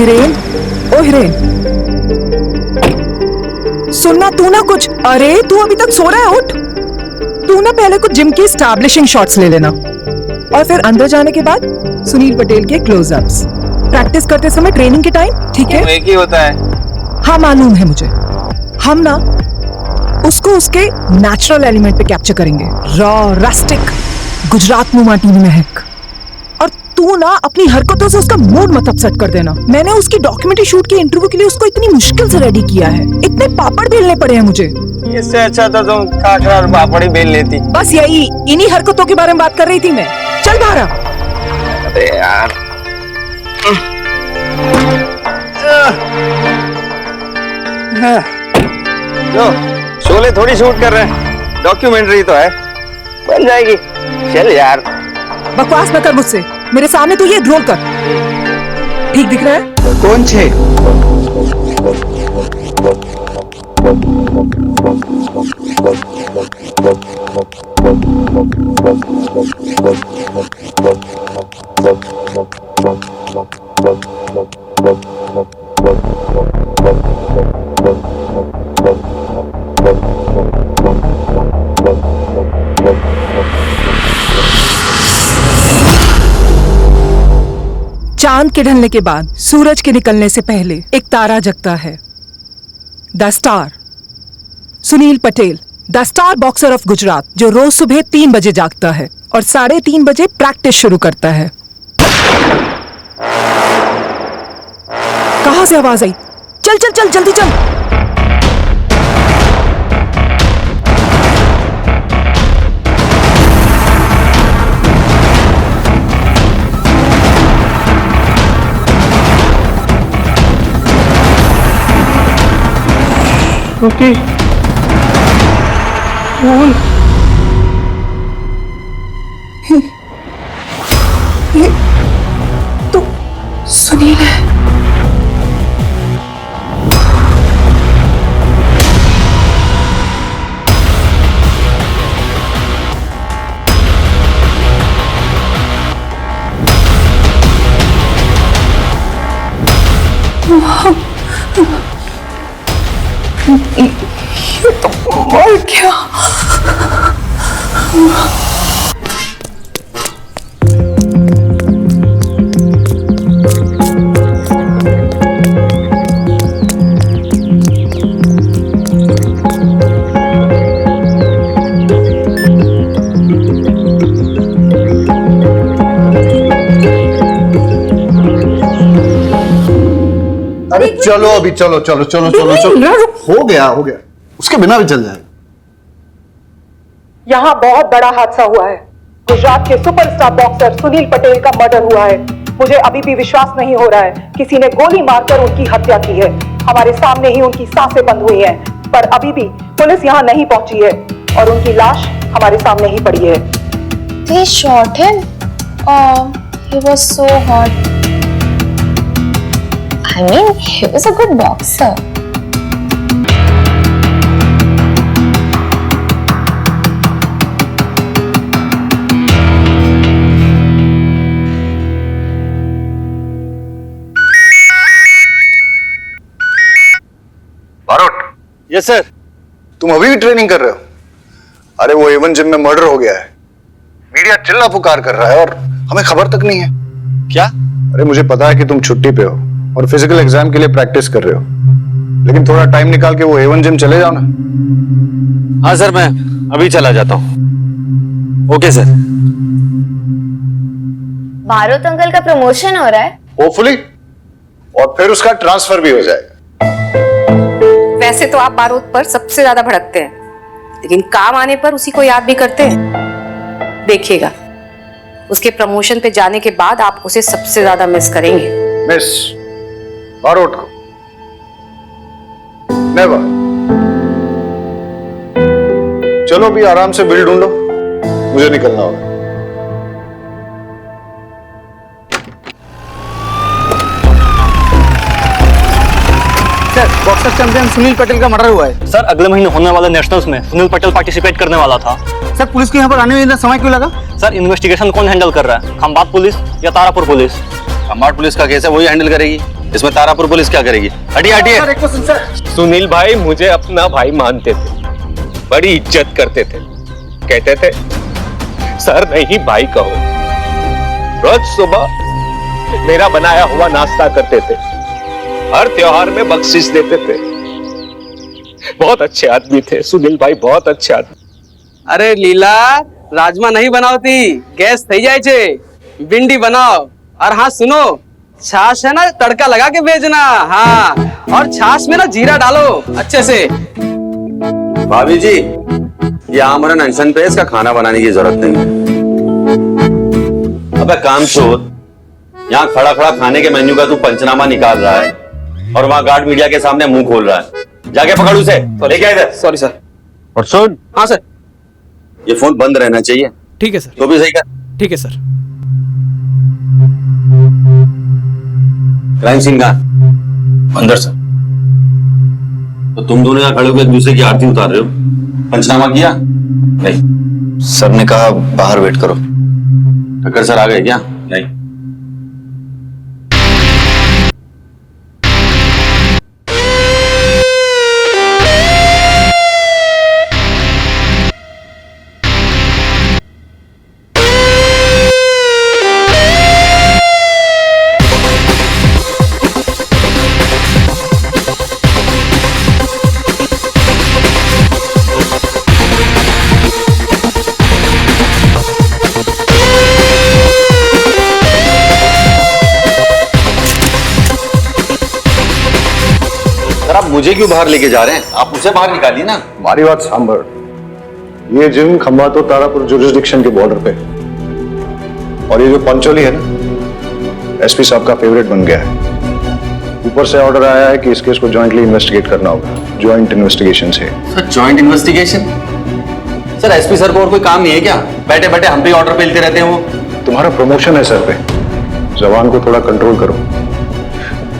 हिरेन, ओ हिरेन, सुनना तू ना कुछ। अरे तू अभी तक सो रहा है, उठ। तू ना पहले कुछ जिम की एस्टैब्लिशिंग शॉट्स ले लेना और फिर अंदर जाने के बाद सुनील पटेल के क्लोजअप्स। प्रैक्टिस करते समय ट्रेनिंग के टाइम, ठीक है? एक ही होता है। हाँ मालूम है मुझे। हम ना उसको उसके नेचुरल एलिमेंट पे कैप्चर करेंगे, रॉ, रस्टिक, गुजरात में माटी में महक। और तू ना अपनी हरकतों से उसका मूड मत अपसेट कर देना। मैंने उसकी डॉक्यूमेंट्री शूट के इंटरव्यू के लिए उसको इतनी मुश्किल से रेडी किया है, इतने पापड़ बेलने पड़े हैं मुझे। इससे अच्छा तो तुम खाखरा और पापड़ ही बेल लेती। बस यही, इन्हीं हरकतों के बारे में बात कर रही थी मैं। चल बाहर आ। अरे यार, लो शोले थोड़ी शूट कर रहे हैं, डॉक्यूमेंट्री तो है, बन जाएगी। चल यार, बकवास मत कर मुझसे, मेरे सामने तो ये रोल कर। ठीक दिख रहा है? कौन छे? चांद के ढलने के बाद सूरज के निकलने से पहले एक तारा जगता है, the star. Sunil Patel, the star boxer of Gujarat, जो रोज सुबह 3 बजे जागता है और 3:30 बजे प्रैक्टिस शुरू करता है। कहां से आवाज आई? चल चल चल, जल्दी चल। ओके, कौन? ये तो सुनील है। ये तो मर गया। अरे चलो अभी, चलो चलो चलो चलो चलो, हो गया हो गया, उसके बिना भी चल जाएगा। यहाँ बहुत बड़ा हादसा हुआ है। गुजरात के सुपरस्टार बॉक्सर सुनील पटेल का मर्डर हुआ है। मुझे अभी भी विश्वास नहीं हो रहा है, किसी ने गोली मारकर उनकी हत्या की है। हमारे सामने ही उनकी सांसें बंद हुई हैं, पर अभी भी पुलिस यहाँ नहीं पहुंची है और उनकी लाश हमारे सामने ही पड़ी है। They shot him? Oh, he was so hot. I mean, he was a good boxer. Barot. Yes sir. तुम अभी भी ट्रेनिंग कर रहे हो? अरे वो A1 जिम में मर्डर हो गया है, मीडिया चिल्ला पुकार कर रहा है और हमें खबर तक नहीं है। क्या? अरे मुझे पता है कि तुम छुट्टी पे हो और फिजिकल एग्जाम के लिए प्रैक्टिस कर रहे हो, लेकिन थोड़ा टाइम निकाल के वो A1 जिम चले जाओ ना। हाँ सर, मैं अभी चला जाता हूँ। Okay sir. बारोत अंकल का प्रमोशन हो रहा है। होपफुली, और फिर उसका ट्रांसफर भी हो जाएगा। वैसे तो आप बारूद पर सबसे ज्यादा भड़कते हैं, लेकिन काम आने पर उसी को याद भी करते हैं। देखिएगा, उसके प्रमोशन पे जाने के बाद आप उसे सबसे ज्यादा मिस करेंगे। मिस बारोट को नेवर। चलो भी आराम से बिल ढूंढो, मुझे निकलना होगा। Sir, boxer champion Sunil Patel का मर्डर हुआ है। सर, अगले महीने होने वाले नेशनल्स में सुनील पटेल पार्टिसिपेट करने वाला था। सर, पुलिस को यहाँ पर आने में इतना समय क्यों लगा? सर, इन्वेस्टिगेशन कौन हैंडल कर रहा है? खंबात पुलिस या तारापुर पुलिस? खंबात पुलिस का केस है, वही हैंडल करेगी। इसमें तारापुर पुलिस क्या करेगी? हटिए हटिए। सुनील भाई मुझे अपना भाई मानते थे, बड़ी इज्जत करते थे, कहते थे सर नहीं भाई कहो। रोज सुबह मेरा बनाया हुआ नाश्ता करते थे, हर त्योहार में बख्शिश देते थे। बहुत अच्छे आदमी थे सुनील भाई, बहुत अच्छे आदमी। अरे लीला, राजमा नहीं बनावती, गैस थई जाए छे, भिंडी बनाओ। और हाँ सुनो, छाछ है ना तड़का लगा के भेजना। हाँ, और छाछ में ना जीरा डालो अच्छे से। भाभी जी, ये आमरन अनशन पे इसका खाना बनाने की जरूरत नहीं है। अबे कामचोर, यहाँ खड़ा खड़ा खाने के मेन्यू का तू पंचनामा निकाल रहा है और वहाँ गार्ड मीडिया के सामने मुंह खोल रहा है। जाके पकड़ उसे, लेके आ इधर। Sorry sir. और सुन, हाँ सर। ये फोन बंद रहना चाहिए। ठीक है सर। तो भी सही कर। ठीक है सर। क्राइम सीन कहाँ? अंदर सर। तो तुम दोनों यहाँ खड़े होकर एक दूसरे की आरती उतार रहे हो, पंचनामा किया? नहीं, सर ने कहा बाहर वेट करो। ठक्कर सर आ गए क्या? नहीं। आप मुझे क्यों बाहर लेके जा रहे हैं? आप उसे बाहर निकालिए ना। हमारी बात सांभर, ये जिम खंबातो तारापुर जुरिस्डिक्शन के बॉर्डर पे, और ये जो पंचोली है ना, एसपी साहब का फेवरेट बन गया है। ऊपर से ऑर्डर आया है कि इस केस को जॉइंटली इन्वेस्टिगेट करना होगा। जॉइंट इन्वेस्टिगेशन से। Sir joint investigation? Sir SP sir को और कोई काम नहीं है क्या? बैठे बैठे हम पे ऑर्डर मिलते रहते हैं वो। तुम्हारा प्रमोशन है सर पे, जबान को थोड़ा कंट्रोल करो।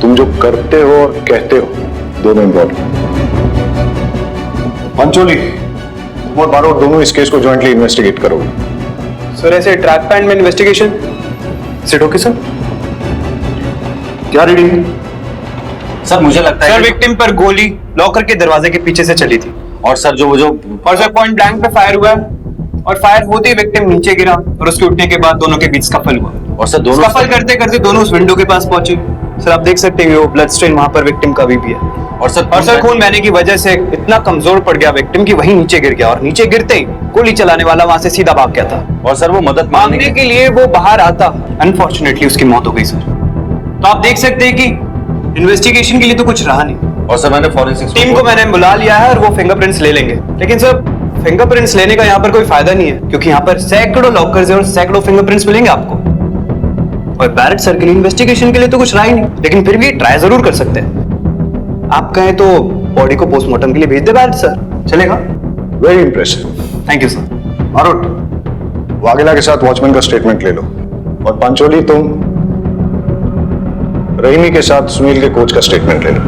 तुम जो करते हो और कहते हो दोनों इंपॉर्टेंट। पंचोली और बारोट दोनों इस केस को जॉइंटली इन्वेस्टिगेट करोगे। सर ऐसे ट्रैक पैंट में इन्वेस्टिगेशन सिट ओके सर? क्या रीडिंग है? सर मुझे लगता है सर विक्टिम पर गोली लॉकर के दरवाजे के पीछे से चली थी, और सर जो और सर पॉइंट ब्लैंक पे फायर हुआ है, और फायर होते ही विक्टिम नीचे गिरा और उसके उठने के बाद दोनों के बीच स्कफल हुआ। और सर दोनों स्कफल करते करते दोनों उस विंडो के पास पहुंचे। सर आप देख सकते हैं वो ब्लड स्टेन वहां पर विक्टिम का भी है। और सर खून बहने की वजह से इतना कमजोर पड़ गया विक्टिम कि वहीं नीचे गिर गया, और नीचे गिरते ही गोली चलाने वाला वहां से सीधा भाग गया था। और सर वो मदद मांगने के लिए वो बाहर आता, अनफॉर्चुनेटली उसकी मौत हो गई सर। तो आप देख सकते हैं कि इन्वेस्टिगेशन के लिए तो कुछ रहा नहीं। और सर मैंने फॉरेंसिक टीम को मैंने बुला लिया है और वो फिंगरप्रिंट्स ले लेंगे, लेकिन सर फिंगरप्रिंट्स लेने का यहाँ पर कोई फायदा नहीं है, क्योंकि यहाँ पर सैकड़ों लॉकर्स हैं और सैकड़ों फिंगरप्रिंट्स मिलेंगे आपको। और बैरेट सर के लिए इन्वेस्टिगेशन के लिए तो कुछ रहा ही नहीं, लेकिन फिर भी ट्राई जरूर कर सकते हैं। आप कहें तो बॉडी को पोस्टमार्टम के लिए भेज दे बैरेट सर, चलेगा? Very impressive, thank you sir. Marot, Vaghela के साथ वॉचमैन का स्टेटमेंट ले लो, और पंचोली तुम रहीमी के साथ सुनील के कोच का स्टेटमेंट ले लो।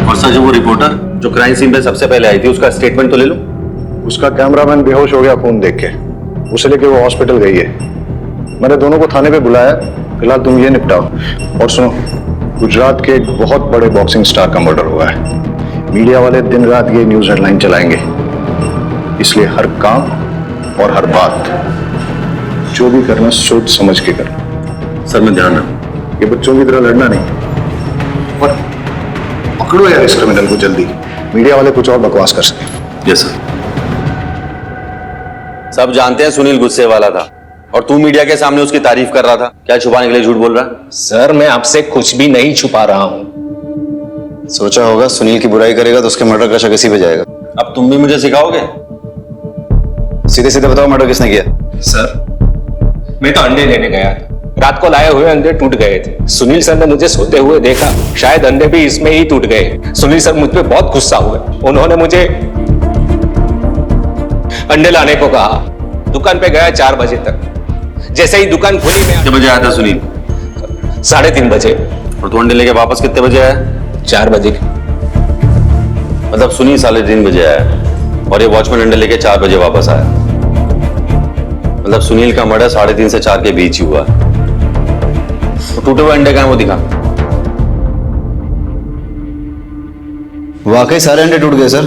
और सर जो वो रिपोर्टर जो क्राइम सीन पे सबसे पहले आई थी उसका स्टेटमेंट तो ले लो। उसका कैमरामैन बेहोश हो गया खून देख के, उसे लेके वो हॉस्पिटल गई है। मैंने दोनों को थाने पे बुलाया, फिलहाल तुम ये निपटाओ। और सुनो, गुजरात के एक बहुत बड़े बॉक्सिंग स्टार का मर्डर हुआ है। मीडिया वाले दिन रात ये न्यूज हेडलाइन चलाएंगे, इसलिए हर काम और हर बात जो भी करना सोच समझ के करना। सर मैं ध्यान रखूं। ये बच्चों की तरह लड़ना नहीं। और पकड़ो यार इस क्रिमिनल को जल्दी, मीडिया वाले कुछ और बकवास कर सके। Yes sir. सब जानते हैं सुनील गुस्से वाला था, और तू मीडिया के सामने उसकी तारीफ कर रहा था। क्या छुपाने के लिए झूठ बोल रहा है? सर मैं आपसे कुछ भी नहीं छुपा रहा हूँ। सोचा होगा सुनील की बुराई करेगा तो उसके मर्डर का शक इसी पे जाएगा। अब तुम भी मुझे सिखाओगे? सीधे सीधे बताओ, मर्डर किसने किया? सर मैं तो अंडे लेने गया था, रात को लाए हुए अंडे टूट गए थे। सुनील सर ने मुझे सोते हुए देखा, शायद अंडे भी इसमें ही टूट गए। सुनील सर मुझ पे बहुत गुस्सा हुए, उन्होंने मुझे अंडे लाने को कहा। दुकान पे गया 4 बजे तक। जैसे ही दुकान खुली मैं कितने बजे आया था सुनील? 3:30 बजे। और तू अंडे लेके वापस कितने बजे आया? 4 बजे। मतलब सुनील 3:30 बजे आया और ये वॉचमैन अंडे लेके 4 बजे वापस आया। मतलब सुनील का मर्डर 3:30 से 4 के बीच ही हुआ। तो टूटे हुए अंडे कहाँ हैं वो दिखा। वाकई सारे अंडे टूट गए सर।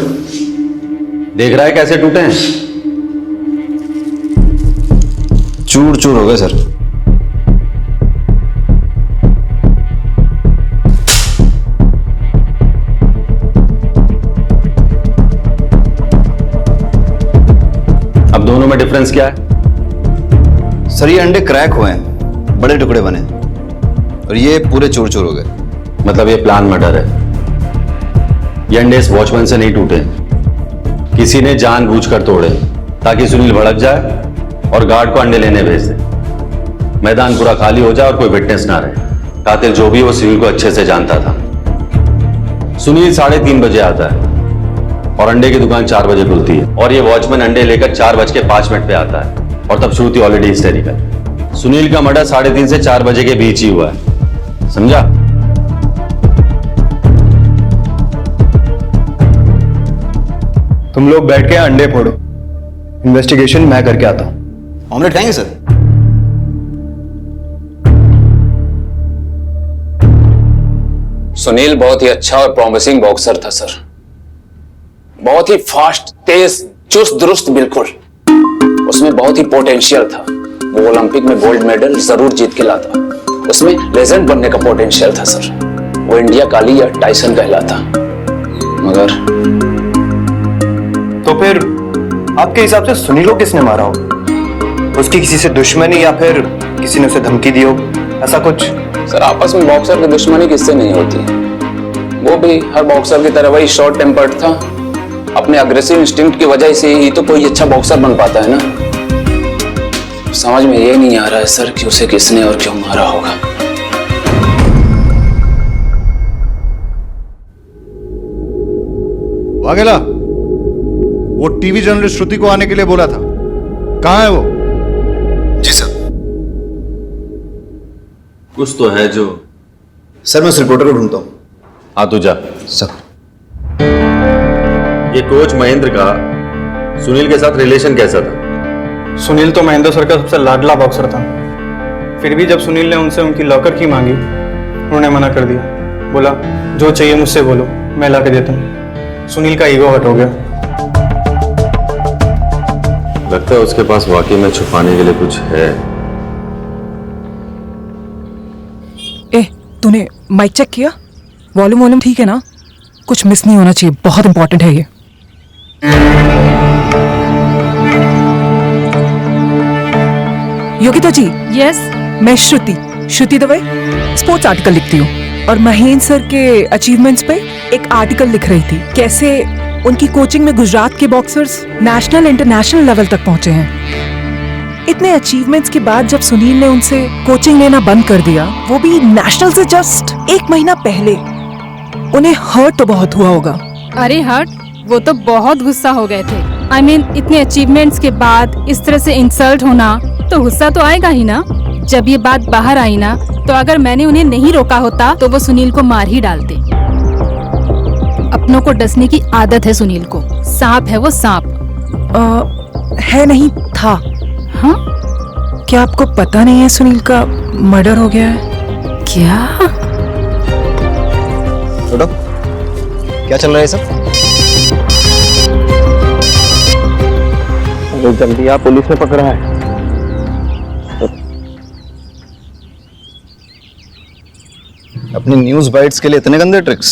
देख रहा है कैसे टूटे हैं? चूर चूर हो गए सर। अब दोनों में डिफरेंस क्या है? सर ये अंडे क्रैक हुए हैं, बड़े टुकड़े बने और ये पूरे चूर चूर हो गए। मतलब ये प्लान मर्डर है। ये अंडे इस वॉचमैन से नहीं टूटे, किसी ने जानबूझकर तोड़े ताकि सुनील भड़क जाए और गार्ड को अंडे लेने भेज दे। मैदान पूरा खाली हो जाए और कोई विटनेस ना रहे। कातिल जो भी वो सुनील को अच्छे से जानता था। सुनील 3:30 बजे आता है और अंडे की दुकान 4 बजे खुलती है और ये वॉचमैन अंडे लेकर 4:05 पे आता है और तब शुरू थी ऑलरेडी हिस्टेरिकल। सुनील का मर्डर 3:30 से 4 बजे के बीच ही हुआ है, समझा? तुम लोग बैठ के अंडे फोड़ो, इन्वेस्टिगेशन मैं करके आता हूं। ऑमलेट खाएंगे सर? सुनील बहुत ही अच्छा और प्रॉमिसिंग बॉक्सर था सर। बहुत ही फास्ट, तेज, चुस्त दुरुस्त, बिल्कुल। उसमें बहुत ही पोटेंशियल था। वो ओलंपिक में गोल्ड मेडल जरूर जीत के लाता। उसमें लेजेंड बनने का पोटेंशियल था सर। वो इंडिया काली या टाइसन कहलाता। मगर तो फिर आपके हिसाब से सुनील को किसने मारा हो? उसकी किसी से दुश्मनी या फिर किसी ने उसे धमकी दी हो, ऐसा कुछ? सर आपस में बॉक्सर की दुश्मनी किससे नहीं होती। वो भी हर बॉक्सर की तरह वही शॉर्ट टेम्पर्ड था। अपने अग्रेसिव इंस्टिंक्ट की वजह से ही तो कोई अच्छा बॉक्सर बन पाता है ना। समझ में ये नहीं आ रहा है सर कि उसे किसने और क्यों मारा होगा। वाघेला, वो टीवी जर्नलिस्ट श्रुति को आने के लिए बोला था, कहाँ है वो? जी सर। कुछ तो है जो। सर मैं उस रिपोर्टर को ढूंढता हूँ। आ तू जा। सर ये कोच महेंद्र का सुनील के साथ रिलेशन कैसा था? सुनील तो महेंद्र सर का सबसे लाडला बॉक्सर था। फिर भी जब सुनील ने उनसे उनकी लॉकर की मांगी, उन्होंने मना कर दिया। बोला जो चाहिए मुझसे बोलो, मैं ला के देता हूँ। सुनील का ईगो हर्ट हो गया। लगता है उसके पास वाकई में छुपाने के लिए कुछ है। ए, तूने माइक चेक किया? वॉल्यूम ठीक है ना? कुछ मिस नहीं होना चाहिए, बहुत इंपॉर्टेंट है ये। योगिता जी। यस। मैं श्रुति दवे स्पोर्ट्स आर्टिकल लिखती हूँ और महेंद्र सर के अचीवमेंट्स पे एक आर्टिकल लिख रही थी। कैसे उनकी कोचिंग में गुजरात के बॉक्सर्स नेशनल इंटरनेशनल लेवल तक पहुंचे हैं। इतने अचीवमेंट्स के बाद जब सुनील ने उनसे कोचिंग लेना बंद कर दिया, वो भी नेशनल से जस्ट 1 महीना पहले, उन्हें हर्ट तो बहुत हुआ होगा। अरे हर्ट, वो तो बहुत गुस्सा हो गए थे। I mean, इतने अचीवमेंट्स के बाद इस तरह से इंसल्ट होना तो गुस्सा तो आएगा ही ना। जब ये बात बाहर आई ना, तो अगर मैंने उन्हें नहीं रोका होता तो वो सुनील को मार ही डालते। अपनों को डसने की आदत है सुनील को। सांप है वो, सांप। है नहीं था। हाँ? क्या आपको पता नहीं है सुनील का मर्डर हो गया है? क्या? छोड़ो, क्या चल रहा है सब? जल्दी आप, पुलिस ने पकड़ा है। अपनी न्यूज बाइट्स के लिए इतने गंदे ट्रिक्स?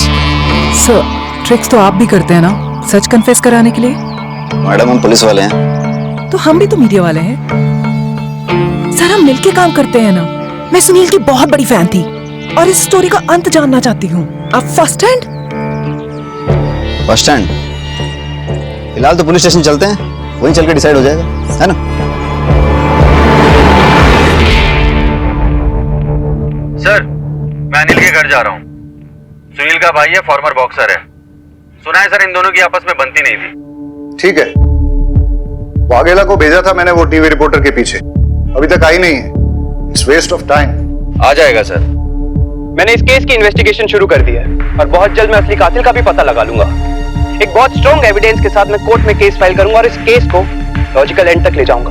सर, ट्रिक्स तो आप भी करते हैं ना, सच कन्फेस कराने के लिए। मैडम हम पुलिस वाले हैं। तो हम भी तो मीडिया वाले हैं सर, हम मिलके काम करते हैं ना। मैं सुनील की बहुत बड़ी फैन थी और इस स्टोरी का अंत जानना चाहती हूँ। आप फर्स्ट हैंड? First hand? फिलहाल तो पुलिस स्टेशन चलते हैं, वहीं चल के डिसाइड हो जाएगा, है ना? सर, मैं अनिल के घर जा रहा हूँ। सुनील का भाई है, फॉर्मर बॉक्सर है। सुना है सर इन दोनों की आपस में बनती नहीं थी। ठीक है, वाघेला को भेजा था मैंने वो टीवी रिपोर्टर के पीछे, अभी तक आई नहीं है। It's waste of time. आ जाएगा सर। मैंने इस केस की इन्वेस्टिगेशन शुरू कर दी है और बहुत जल्द मैं असली कातिल का भी पता लगा लूंगा। एक बहुत स्ट्रॉन्ग एविडेंस के साथ मैं कोर्ट में केस फाइल करूंगा और इस केस को लॉजिकल एंड तक ले जाऊंगा।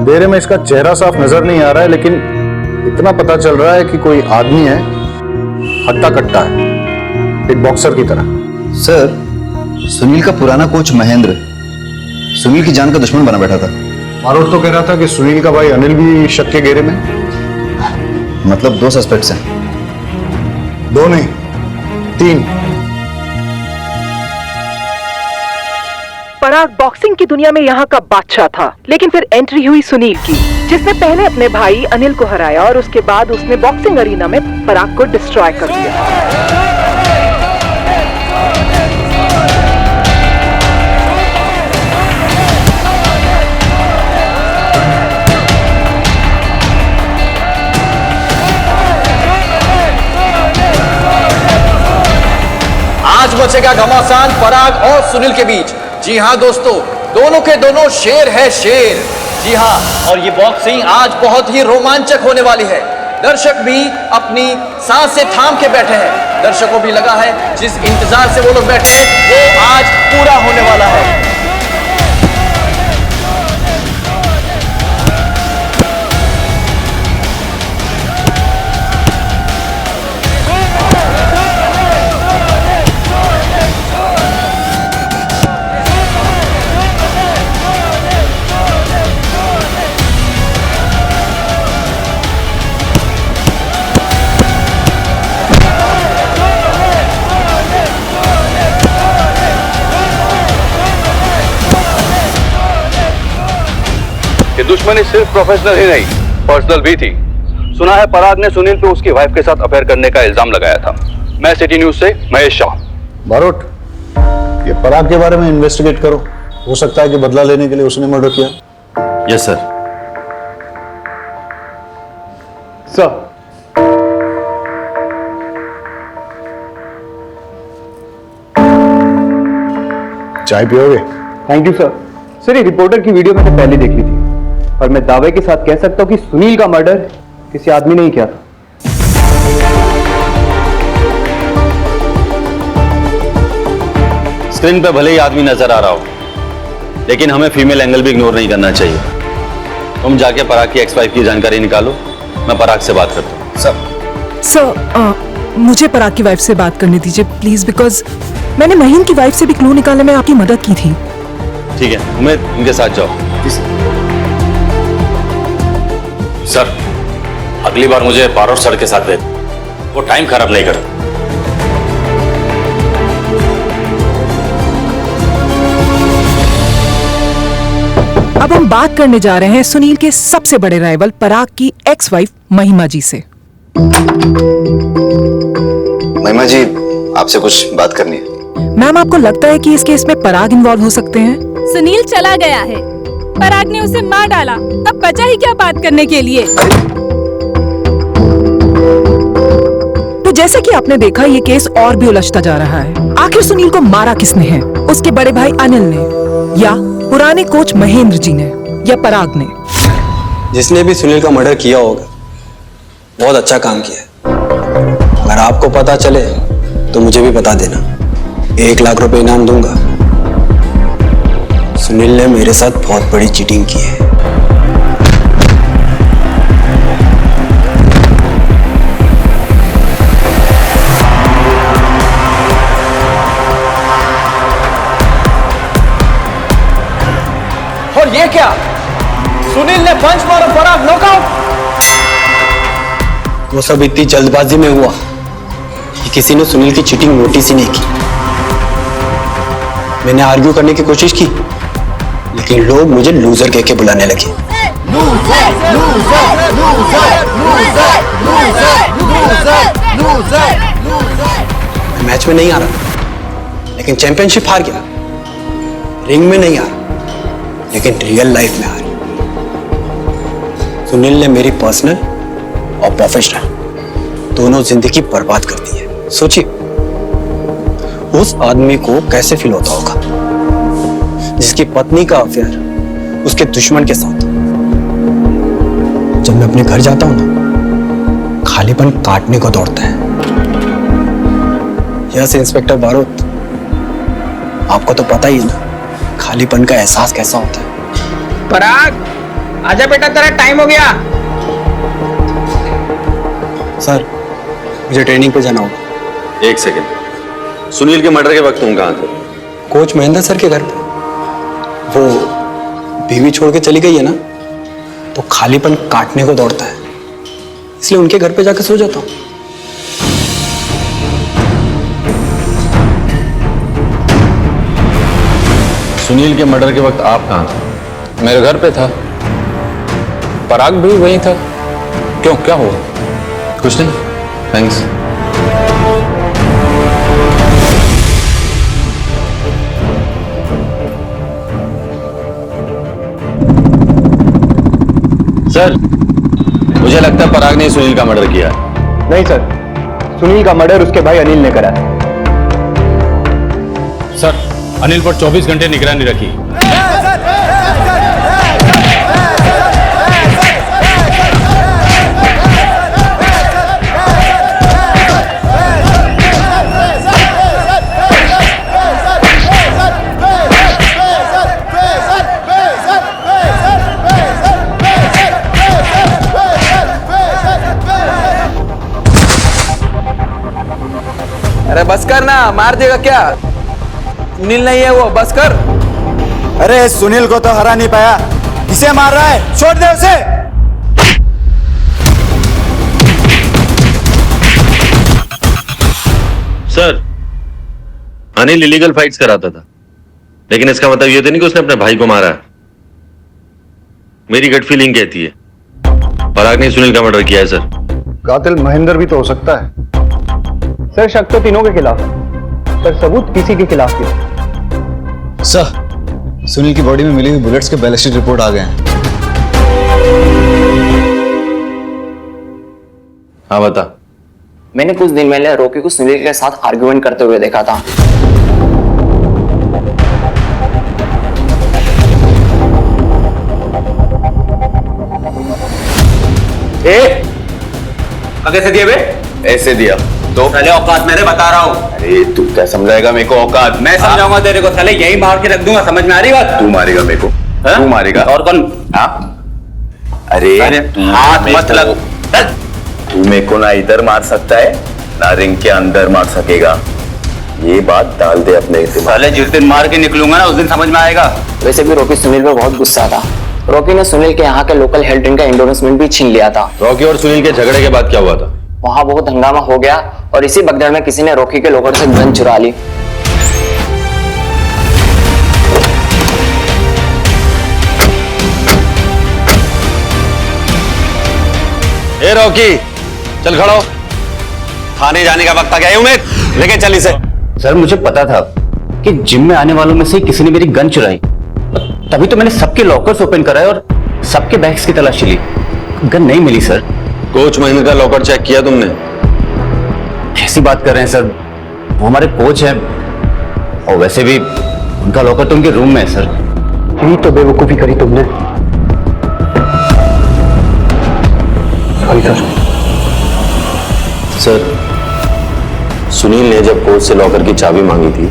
अंधेरे में इसका चेहरा साफ नजर नहीं आ रहा है, लेकिन इतना पता चल रहा है कि कोई आदमी है, हट्टा कट्टा है, एक बॉक्सर की तरह। सर, सुनील का पुराना कोच महेंद्र सुनील की जान का दुश्मन बना बैठा था। मारोट तो कह रहा था कि सुनील का भाई अनिल भी शक के घेरे में। मतलब 2 सस्पेक्ट्स हैं? 2 नहीं, 3। पराग बॉक्सिंग की दुनिया में यहाँ का बादशाह था, लेकिन फिर एंट्री हुई सुनील की, जिसने पहले अपने भाई अनिल को हराया और उसके बाद उसने बॉक्सिंग अरीना में पराग को डिस्ट्रॉय कर दिया। आज बचेगा घमासान पराग और सुनील के बीच। जी हाँ दोस्तों, दोनों के दोनों शेर है शेर। जी हाँ, और ये बॉक्सिंग आज बहुत ही रोमांचक होने वाली है। दर्शक भी अपनी सांस से थाम के बैठे हैं। दर्शकों भी लगा है जिस इंतजार से वो लोग बैठे हैं वो आज पूरा होने वाला है। दुश्मनी सिर्फ प्रोफेशनल ही नहीं, पर्सनल भी थी। सुना है पराग ने सुनील पे उसकी वाइफ के साथ अफेयर करने का इल्जाम लगाया था। मैं सिटी न्यूज से महेश शाह। बारोट, ये पराग के बारे में इन्वेस्टिगेट करो। हो सकता है कि बदला लेने के लिए उसने मर्डर किया। Yes sir. सर, चाय पियोगे? Thank you sir. सर, ये रिपोर्टर की वीडियो मैंने पहले देख ली थी और मैं दावे के साथ कह सकता हूं कि सुनील का मर्डर किसी आदमी ने ही किया था। स्क्रीन पे भले ही आदमी नजर आ रहा हो, लेकिन हमें फीमेल एंगल भी इग्नोर नहीं करना चाहिए। तुम जाके पराग की एक्स-वाइफ की जानकारी निकालो, मैं पराग से बात करता हूँ। सर, मुझे पराग की वाइफ से बात करने दीजिए प्लीज, बिकॉज मैंने महीन की वाइफ से भी क्लू निकालने में आपकी मदद की थी। ठीक है, उमेद उनके साथ जाओ। सर, अगली बार मुझे बारोट सर के साथ भेज, वो टाइम खराब नहीं करते। अब हम बात करने जा रहे हैं सुनील के सबसे बड़े राइवल पराग की एक्स वाइफ महिमा जी से। महिमा जी, आपसे कुछ बात करनी है। मैम, आपको लगता है कि इस केस में पराग इन्वॉल्व हो सकते हैं? सुनील चला गया है, पराग ने उसे मार डाला, अब बचा ही क्या बात करने के लिए। तो जैसे कि आपने देखा, ये केस और भी उलझता जा रहा है। आखिर सुनील को मारा किसने है? उसके बड़े भाई अनिल ने, या पुराने कोच महेंद्र जी ने, या पराग ने? जिसने भी सुनील का मर्डर किया होगा बहुत अच्छा काम किया। अगर आपको पता चले तो मुझे भी बता देना, 1 लाख रुपए इनाम दूंगा। सुनील ने मेरे साथ बहुत बड़ी चीटिंग की है। और ये क्या? सुनील ने पंच मारा, पराग नॉकआउट। वो सब इतनी जल्दबाजी में हुआ कि किसी ने सुनील की चीटिंग नोटिस ही नहीं की। मैंने आर्ग्यू करने की कोशिश की, लेकिन लोग मुझे लूजर कह के बुलाने लगे। मैं मैच में नहीं आ रहा, लेकिन चैंपियनशिप हार गया। रिंग में नहीं आ रहा, लेकिन रियल लाइफ में आ रही। सुनील ने मेरी पर्सनल और प्रोफेशनल दोनों जिंदगी बर्बाद कर दी है। सोचिए उस आदमी को कैसे फील होता होगा जिसकी पत्नी का अफेयर उसके दुश्मन के साथ। जब मैं अपने घर जाता हूं ना, खालीपन काटने को दौड़ता है। यस इंस्पेक्टर बारोट, आपको तो पता ही है ना खालीपन का एहसास कैसा होता है। पराग, आजा बेटा, तेरा टाइम हो गया। सर मुझे ट्रेनिंग पे जाना होगा। एक सेकंड, सुनील के मर्डर के वक्त तुम कहाँ थे? कोच महेंद्र सर के घर पे। वो बीवी छोड़ के चली गई है ना, तो खालीपन काटने को दौड़ता है, इसलिए उनके घर पे जाकर सो जाता हूँ। सुनील के मर्डर के वक्त आप कहाँ थे? मेरे घर पे था, पराग भी वहीं था। क्यों, क्या हुआ? कुछ नहीं, थैंक्स। सर, मुझे लगता है पराग ने सुनील का मर्डर किया है। नहीं सर, सुनील का मर्डर उसके भाई अनिल ने करा है। सर, अनिल पर 24 घंटे निगरानी रखी। अरे बस कर ना, मार देगा क्या? सुनील नहीं है वो, बस कर। अरे सुनील को तो हरा नहीं पाया, किसे मार रहा है? छोड़ दे उसे। सर, अनिल इलीगल फाइट्स कराता था, लेकिन इसका मतलब ये तो नहीं कि उसने अपने भाई को मारा है। मेरी गट फीलिंग कहती है पराग ने सुनील का मर्डर किया है। सर, कातिल महेंद्र भी तो हो सकता है। सर शक तो तीनों के खिलाफ है, पर सबूत किसी के खिलाफ नहीं। सर, सुनील की बॉडी में मिली हुई बुलेट्स के बैलिस्टिक रिपोर्ट आ गए हैं। हाँ बता। मैंने कुछ दिन पहले रॉकी को सुनील के साथ आर्गुमेंट करते हुए देखा था। कैसे दिए बे? ऐसे दिया तो पहले औकात मेरे बता रहा हूँ। अरे तू क्या समझाएगा मेरे को औकात? मैं समझाऊंगा तेरे को, साले यही मार के रख दूंगा, समझ में आ रही बात? तू मारेगा मेरे को? तू मारेगा? और कौन? हाँ? अरे हाथ मत लगो। तू मेरे को ना इधर मार सकता है ना रिंग के अंदर मार सकेगा, ये बात डाल दे अपने दिमाग। साले जिस दिन मार के निकलूंगा ना, उस दिन समझ में आएगा। वैसे भी रॉकी सुनील पर बहुत गुस्सा था। रॉकी ने सुनील के यहाँ के लोकल हेल्थ ड्रिंक का एंडोर्समेंट भी छीन लिया था। रॉकी और सुनील के झगड़े के बाद क्या हुआ था? वहां बहुत हंगामा हो गया और इसी भगदड़ में किसी ने रॉकी के लॉकर से गन चुरा ली। ए रॉकी, चल खड़ा हो, थाने जाने का वक्त आ गया है। उमेद, लेके चल इसे। सर मुझे पता था कि जिम में आने वालों में से किसी ने मेरी गन चुराई, तभी तो मैंने सबके लॉकर्स ओपन कराए और सबके बैग्स की तलाशी ली। गन नहीं मिली सर। कोच महेंद्र का लॉकर चेक किया तुमने? कैसी बात कर रहे हैं सर, वो हमारे कोच हैं, और वैसे भी उनका लॉकर तो उनके रूम में है सर। यही तो बेवकूफी करी तुमने। सर, सुनील ने जब कोच से लॉकर की चाबी मांगी थी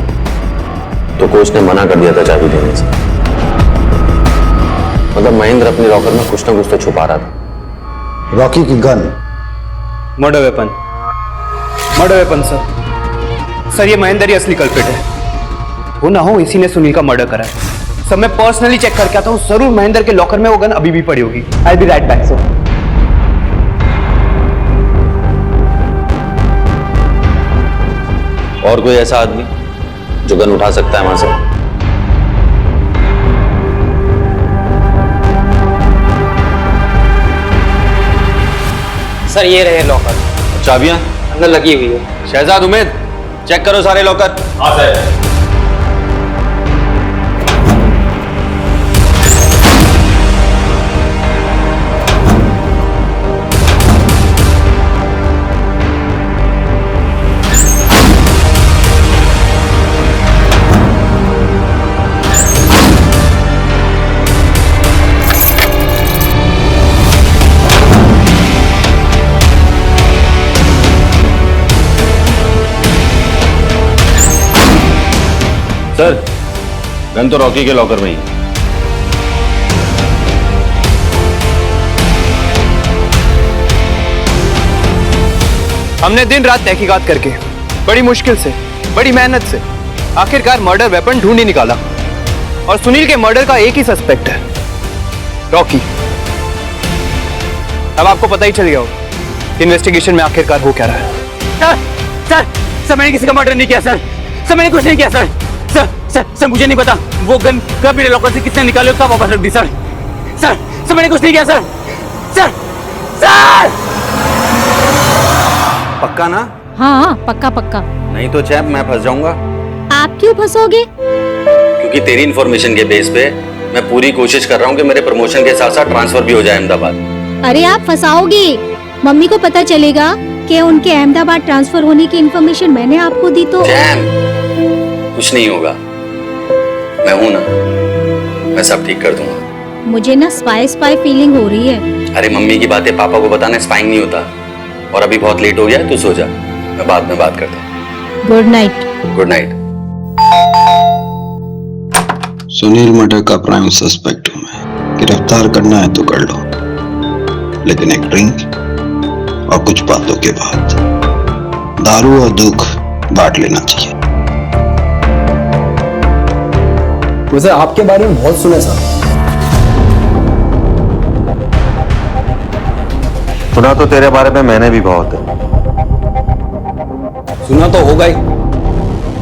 तो कोच ने मना कर दिया था चाबी देने से। मतलब महेंद्र अपने लॉकर में कुछ ना कुछ तो छुपा रहा था। रॉकी की gun murder weapon. Murder weapon sir. Sir ये महेंद्र ही असली कल्प्रिट है। वो ना हो इसी ने सुनील का मर्डर करा है। सर मैं पर्सनली चेक करके आता हूँ, जरूर महेंद्र के लॉकर में वो गन अभी भी पड़ी होगी। आई बी राइट बैक सर। और कोई ऐसा आदमी जो गन उठा सकता है वहां से? सर ये रहे लॉकर। चाबियां अंदर लगी हुई है। शहजाद, उमेद, चेक करो सारे लॉकर। हाँ सर। सर, गन तो रॉकी के लॉकर में ही। हमने दिन रात तहकीकात करके बड़ी मुश्किल से, बड़ी मेहनत से आखिरकार मर्डर वेपन ढूंढ ही निकाला और सुनील के मर्डर का एक ही सस्पेक्ट है, रॉकी। अब आपको पता ही चल गया होगा इन्वेस्टिगेशन में आखिरकार हो क्या रहा है। सर मैंने किसी का मर्डर नहीं किया सर। सर मैंने कुछ नहीं किया सर। सर मुझे नहीं पता वो गन कब मेरे लॉकर से किसने निकाली और कब वापस रख दी सर। सर मैंने कुछ नहीं किया सर। सर पक्का ना? हाँ पक्का पक्का। नहीं तो चैप मैं फंस जाऊंगा। आप क्यों फंसोगे? क्योंकि तेरी इन्फॉर्मेशन के बेस पे मैं पूरी कोशिश कर रहा हूँ कि मेरे प्रमोशन के साथ साथ ट्रांसफर भी हो जाए अहमदाबाद। अरे आप फंसाओगे, मम्मी को पता चलेगा कि उनके अहमदाबाद ट्रांसफर होने की इन्फॉर्मेशन मैंने आपको दी तो। जैम, कुछ नहीं होगा, मैं हूं ना, मैं सब ठीक कर दूंगा। मुझे ना स्पाई फीलिंग हो रही है। अरे मम्मी की बातें पापा को बताना स्पाइंग नहीं होता। और अभी बहुत लेट हो गया, तू सो जा, मैं बाद में बात करता हूँ। Good night. Good night. Sunil murder का प्राइम सस्पेक्ट हूं मैं। गिरफ्तार करना है तो कर लो, लेकिन एक ड्रिंक और कुछ बातों के बाद दारू और दुख बांट लेना चाहिए। वैसे आपके बारे में बहुत सुना सर। सुना तो तेरे बारे में मैंने भी बहुत है। सुना तो होगा ही।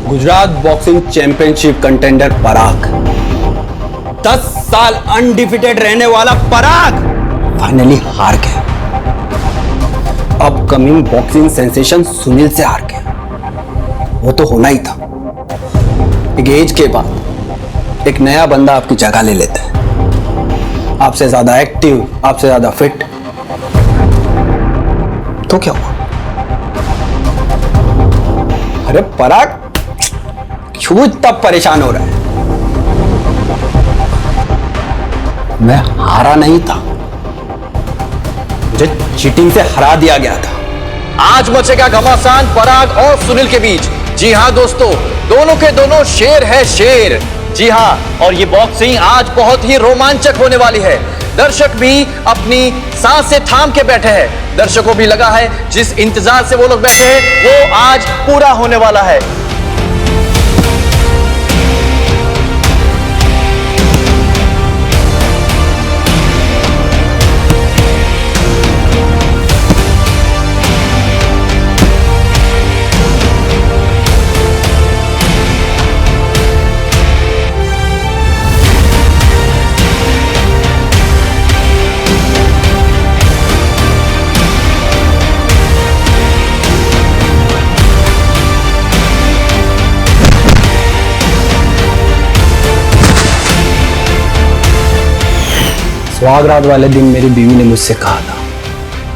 गुजरात बॉक्सिंग चैंपियनशिप कंटेंडर पराग, 10 साल अनडिफिटेड रहने वाला पराग फाइनली हार गया। अपकमिंग बॉक्सिंग सेंसेशन सुनील से हार गया। वो तो होना ही था। एक एज के बाद एक नया बंदा आपकी जगह ले लेता है, आपसे ज्यादा एक्टिव, आपसे ज्यादा फिट। तो क्या हुआ? अरे पराग क्यों इतना परेशान हो रहा है? मैं हारा नहीं था, मुझे चीटिंग से हरा दिया गया था। आज मचेगा घमासान पराग और सुनील के बीच। जी हां दोस्तों, दोनों के दोनों शेर है शेर। जी हां, और ये बॉक्सिंग आज बहुत ही रोमांचक होने वाली है। दर्शक भी अपनी सांसें थाम के बैठे हैं। दर्शकों को भी लगा है जिस इंतजार से वो लोग बैठे हैं वो आज पूरा होने वाला है। सुहागरात वाले दिन मेरी बीवी ने मुझसे कहा था,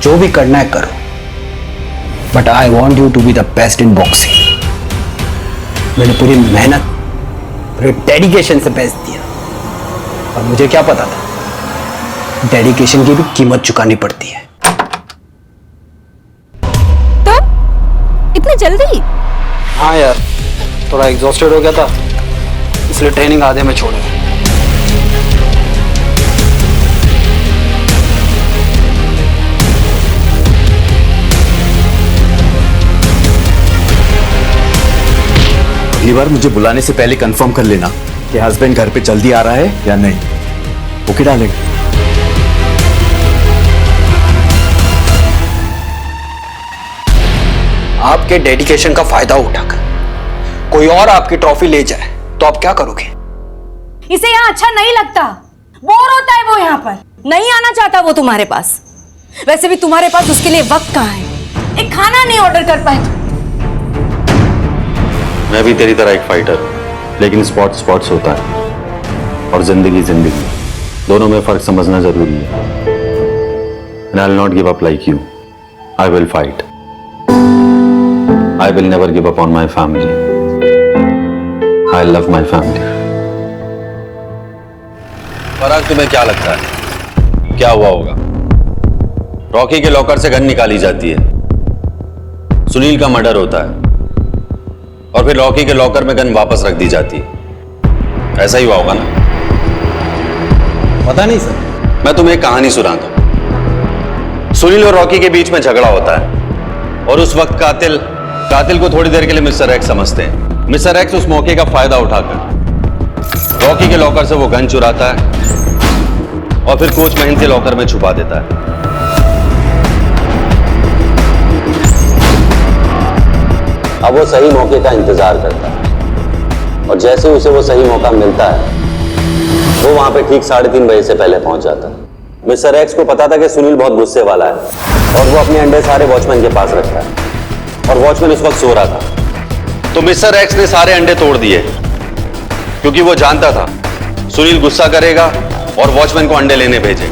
जो भी करना है करो, but I want you to be the best in boxing. मैंने पूरी मेहनत, पूरे डेडिकेशन से बेस्ट दिया, और मुझे क्या पता था डेडिकेशन की भी कीमत चुकानी पड़ती है। तो इतनी जल्दी? हाँ यार, थोड़ा एग्जॉस्टेड हो गया था, इसलिए ट्रेनिंग आधे में छोड़ दिया। अगली बार मुझे बुलाने से पहले कंफर्म कर लेना कि हस्बैंड घर पे जल्दी आ रहा है या नहीं। ओके डालेंगे। आपके डेडिकेशन का फायदा उठाकर कोई और आपकी ट्रॉफी ले जाए तो आप क्या करोगे? इसे यहाँ अच्छा नहीं लगता, बोर होता है वो यहाँ पर, नहीं आना चाहता वो तुम्हारे पास। वैसे भी तुम्हारे पास उसके लिए वक्त कहाँ है, एक खाना नहीं ऑर्डर कर पाए। मैं भी तेरी तरह एक फाइटर, लेकिन स्पोर्ट्स होता है और जिंदगी जिंदगी, दोनों में फर्क समझना जरूरी है। And I'll not give up like you. I will fight. I will never give up on my family. I love my family. पराग, तुम्हें क्या लगता है क्या हुआ होगा? रॉकी के लॉकर से गन निकाली जाती है, सुनील का मर्डर होता है, और फिर रॉकी के लॉकर में गन वापस रख दी जाती है। ऐसा ही हुआ होगा ना? पता नहीं सर। मैं तुम्हें एक कहानी सुनाता हूं। सुनील और रॉकी के बीच में झगड़ा होता है और उस वक्त कातिल को थोड़ी देर के लिए मिस्टर एक्स समझते हैं। मिस्टर एक्स उस मौके का फायदा उठाकर रॉकी के लॉकर से वो गन चुराता है और फिर कोच महेंद्र के लॉकर में छुपा देता है। अब वो सही मौके का इंतजार करता है और जैसे उसे वो सही मौका मिलता है वो वहां पे ठीक 3:30 बजे से पहले पहुंच जाता है। मिस्टर एक्स को पता था कि सुनील बहुत गुस्से वाला है और वो अपने अंडे सारे वॉचमैन के पास रखता है और वॉचमैन उस वक्त सो रहा था। तो मिस्टर एक्स ने सारे अंडे तोड़ दिए क्योंकि वो जानता था सुनील गुस्सा करेगा और वॉचमैन को अंडे लेने भेजे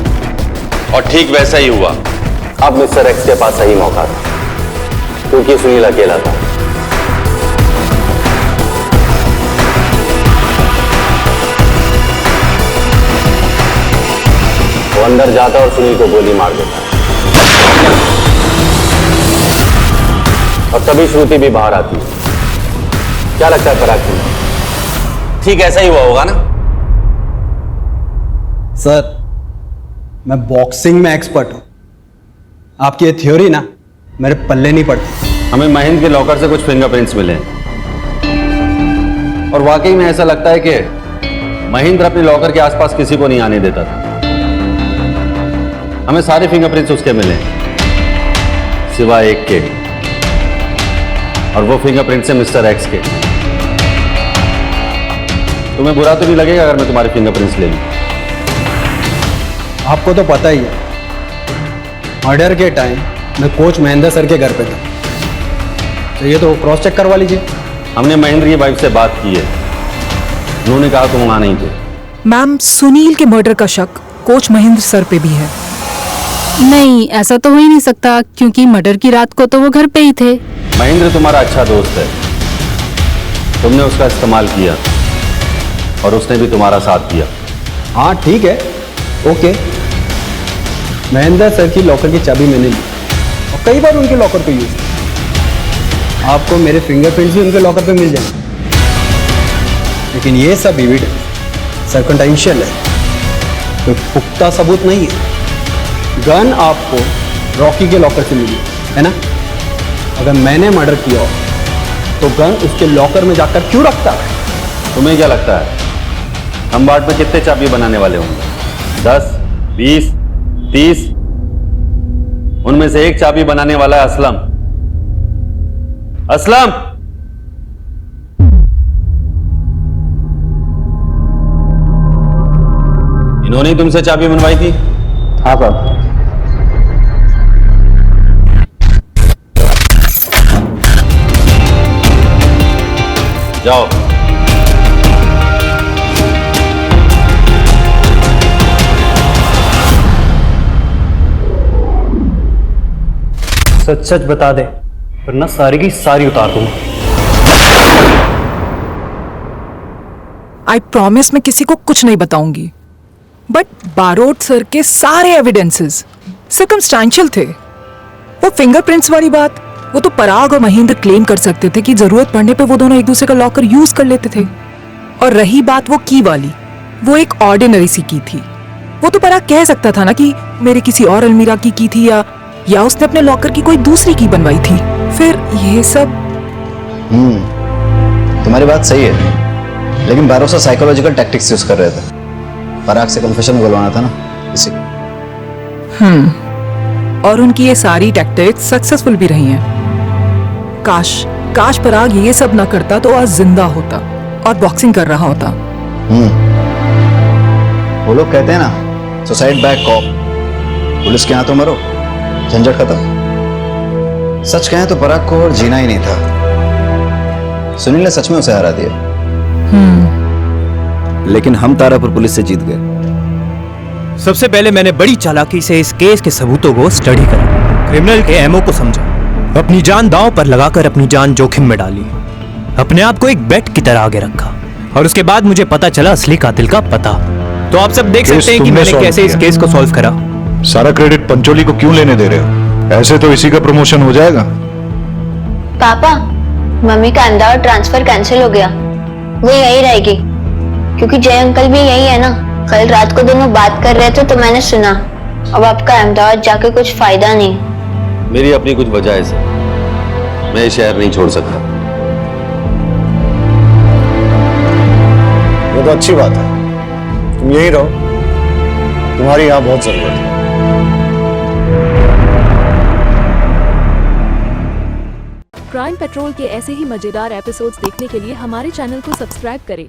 और ठीक वैसा ही हुआ। अब मिस्टर एक्स के पास सही मौका था क्योंकि सुनील अकेला था। वो अंदर जाता और सुनील को गोली मार देता और तभी श्रुति भी बाहर आती है। क्या लगता है पराग तुम्हें? ठीक ऐसा ही हुआ होगा ना? सर, मैं बॉक्सिंग में एक्सपर्ट हूं। आपकी ये थ्योरी ना मेरे पल्ले नहीं पड़ती। हमें महेंद्र के लॉकर से कुछ फिंगरप्रिंट्स मिले और वाकई में ऐसा लगता है कि महेंद्र अपने लॉकर के आसपास किसी को नहीं आने देता था। हमें सारे फिंगरप्रिंट्स उसके मिले सिवाय एक के, और वो फिंगरप्रिंट्स है मिस्टर एक्स के। तुम्हें बुरा तो नहीं लगेगा अगर मैं तुम्हारे फिंगरप्रिंट्स ले लूं? आपको तो पता ही है, मर्डर के टाइम मैं कोच महेंद्र सर के घर पे था, तो ये तो क्रॉस चेक करवा लीजिए। हमने महेंद्र की वाइफ से बात की है, उन्होंने कहा तुम वहां नहीं थे। मैम, सुनील के मर्डर का शक कोच महेंद्र सर पे भी है। नहीं, ऐसा तो हो ही नहीं सकता क्योंकि मर्डर की रात को तो वो घर पे ही थे। महेंद्र तुम्हारा अच्छा दोस्त है, तुमने उसका इस्तेमाल किया और उसने भी तुम्हारा साथ दिया। हाँ ठीक है, ओके। महेंद्र सर की लॉकर की चाबी मैंने ली और कई बार उनके लॉकर पे यूज किया। आपको मेरे फिंगरप्रिंट्स भी उनके लॉकर पे मिल जाएंगे, लेकिन ये सब एविडेंस सर्कमस्टेंशियल है, कोई पुख्ता सबूत नहीं है। गन आपको रॉकी के लॉकर से मिली है ना? अगर मैंने मर्डर किया हो तो गन उसके लॉकर में जाकर क्यों रखता है? तुम्हें क्या लगता है हम बाट में कितने चाबी बनाने वाले होंगे? 10, 20, 30? उनमें से एक चाबी बनाने वाला है असलम। असलम, इन्होंने ही तुमसे चाबी बनवाई थी? हाँ साहब। जाओ। सच सच बता दे वरना सारी की सारी उतार दूंगा। आई प्रॉमिस मैं किसी को कुछ नहीं बताऊंगी, बट बारोट सर के सारे एविडेंसेस सर्कमस्टेंशियल थे। वो फिंगरप्रिंट्स वाली बात वो तो पराग और महेंद्र क्लेम कर सकते थे कि जरूरत पड़ने पे वो दोनों एक दूसरे का लॉकर यूज कर लेते थे। और रही बात वो की वाली, वो एक ऑर्डिनरी सी की थी। वो तो पराग कह सकता था ना कि मेरे किसी और अलमीरा की थी या उसने अपने लॉकर की कोई दूसरी की बनवाई थी। फिर ये सब तुम्हारी बात सही है, लेकिन भरोसा साइकोलॉजिकल टैक्टिक्स यूज कर रहे थे। पराग से कन्फेशन बुलवाना था ना इसी। और उनकी ये सारी टैक्टिक्स सक्सेसफुल भी रही हैं। काश पराग ये सब ना करता तो आज जिंदा होता और बॉक्सिंग कर रहा होता। वो लोग कहते हैं ना, सुसाइड बाय कॉप, पुलिस के हाथों मरो, झंझट खत्म। सच कहें तो पराग को और जीना ही नहीं था। सुनील ने सच में उसे हरा दिया, लेकिन हम तारापुर पुलिस से जीत गए। सबसे पहले मैंने बड़ी चालाकी से इस केस के सबूतों को स्टडी करा, क्रिमिनल के एमओ को समझा, अपनी जान दांव पर लगाकर अपनी जान जोखिम में डाली, अपने आप को एक बेट की तरह आगे रखा, और उसके बाद मुझे पता चला असली कातिल का पता। तो आप सब देख सकते हैं कि मैंने कैसे इस केस को सॉल्व करा। सारा क्रेडिट पंचोली को क्यों लेने दे रहे हो? ऐसे तो इसी का प्रमोशन हो जाएगा। पापा, मम्मी का अहमदाबाद ट्रांसफर कैंसिल हो गया, वो यही रहेगी, क्योंकि जय अंकल भी यही है ना। कल रात को दोनों बात कर रहे थे तो मैंने सुना। अब आपका अहमदाबाद जाके कुछ फायदा नहीं। मेरी अपनी कुछ वजह है सर, मैं ये शहर नहीं छोड़ सकता। ये तो अच्छी बात है, तुम यहीं रहो, तुम्हारी यहाँ बहुत जरूरत है। क्राइम पेट्रोल के ऐसे ही मजेदार एपिसोड्स देखने के लिए हमारे चैनल को सब्सक्राइब करें